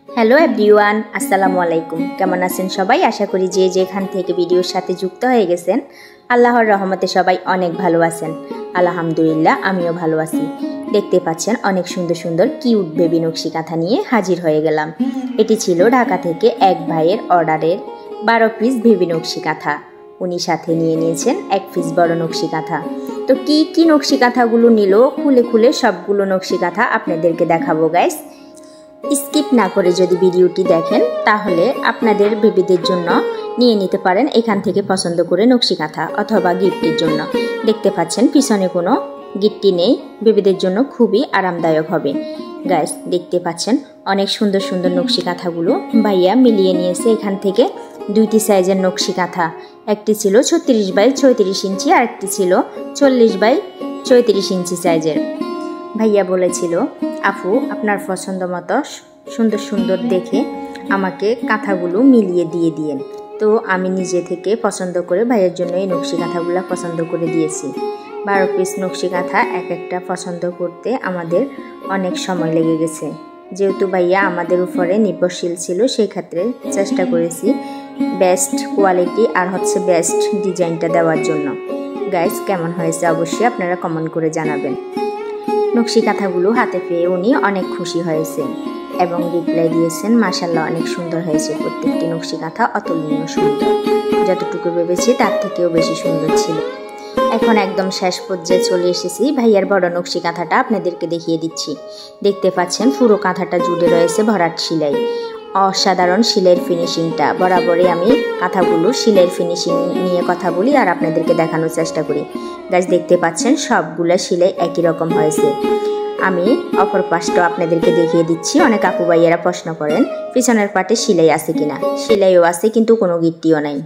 Hello everyone, আসসালামু আলাইকুম। কেমন আছেন সবাই? আশা করি যে যেখান থেকে ভিডিওর সাথে যুক্ত হয়ে গেছেন আল্লাহর রহমতে সবাই অনেক ভালো আছেন। আলহামদুলিল্লাহ, আমিও ভালো আছি। দেখতে পাচ্ছেন অনেক সুন্দর সুন্দর কিউট বেবি নকশি কাঁথা নিয়ে হাজির হয়ে গেলাম। এটি ছিল ঢাকা থেকে এক ভাইয়ের অর্ডারের 12 পিস বেবি নকশি কাঁথা। উনি সাথে নিয়ে নিয়েছেন 1 পিস বড় নকশি কাঁথা। তো কি নকশি কাঁথাগুলো নিল খুলে খুলে সবগুলো নকশি কাঁথা আপনাদেরকে দেখাবো গাইস। স্কিপ না করে যদি ভিডিওটি দেখেন তাহলে আপনাদের বেবিদের জন্য নিয়ে নিতে পারেন এখান থেকে পছন্দ করে নকশি কাঁথা, অথবা গিফটের জন্য। দেখতে পাচ্ছেন পিছনে কোনো গিফটি নেই, বেবিদের জন্য খুবই আরামদায়ক হবে। গাইস দেখতে পাচ্ছেন অনেক সুন্দর সুন্দর নকশি কাঁথাগুলো ভাইয়া মিলিয়ে নিয়েছে এখান থেকে। 2টি সাইজের নকশি কাঁথা, একটি ছিল 36 বাই 34 ইঞ্চি আর একটি ছিল 40 বাই 34 ইঞ্চি সাইজের। ভাইয়া বলেছিল, আপু আপনার পছন্দ মতো সুন্দর সুন্দর দেখে আমাকে কাঁথাগুলো মিলিয়ে দিয়ে দিয়েন। তো আমি নিজে থেকে পছন্দ করে ভাইয়ের জন্য এই নকশি কাঁথাগুলো পছন্দ করে দিয়েছি। 12 পিস নকশি কাঁথা এক একটা পছন্দ করতে আমাদের অনেক সময় লেগে গেছে। যেহেতু ভাইয়া আমাদের উপরে নির্ভরশীল ছিল, সেই ক্ষেত্রে চেষ্টা করেছি বেস্ট কোয়ালিটি আর বেস্ট ডিজাইনটা দেওয়ার জন্য। গাইস কেমন হয়েছে অবশ্যই আপনারা কমেন্ট করে জানাবেন। নকশি কাঁথাগুলো হাতে পেয়ে উনি অনেক খুশি হয়েছেন এবং রিপ্লাই দিয়েছেন, মাশাআল্লাহ অনেক সুন্দর হয়েছে, প্রত্যেকটি নকশি কাঁথা অতুলনীয় সুন্দর, যতটুকু ভেবেছি তার থেকেও বেশি সুন্দর ছিল। এখন একদম শেষ পর্যায়ে চলে এসেছি, ভাইয়ার বড় নকশি কাঁথাটা আপনাদেরকে দেখিয়ে দিচ্ছি। দেখতে পাচ্ছেন পুরো কাঁথাটা জুড়ে রয়েছে ভরাট সেলাই। অসাধারণ সেলাইয়ের ফিনিশিংটা। বরাবরই আমি কাঁথাগুলো সেলাইয়ের ফিনিশিং নিয়ে কথা বলি আর আপনাদেরকে দেখানোর চেষ্টা করি। গাছ দেখতে পাচ্ছেন সবগুলো সেলাই একই রকম হয়েছে। আমি অপর পাশটা আপনাদেরকে দেখিয়ে দিচ্ছি। অনেক আপু ভাইয়েরা প্রশ্ন করেন পিছনের পাটে সেলাই আছে কিনা। সেলাইও আছে কিন্তু কোনো গিট্টিও নাই।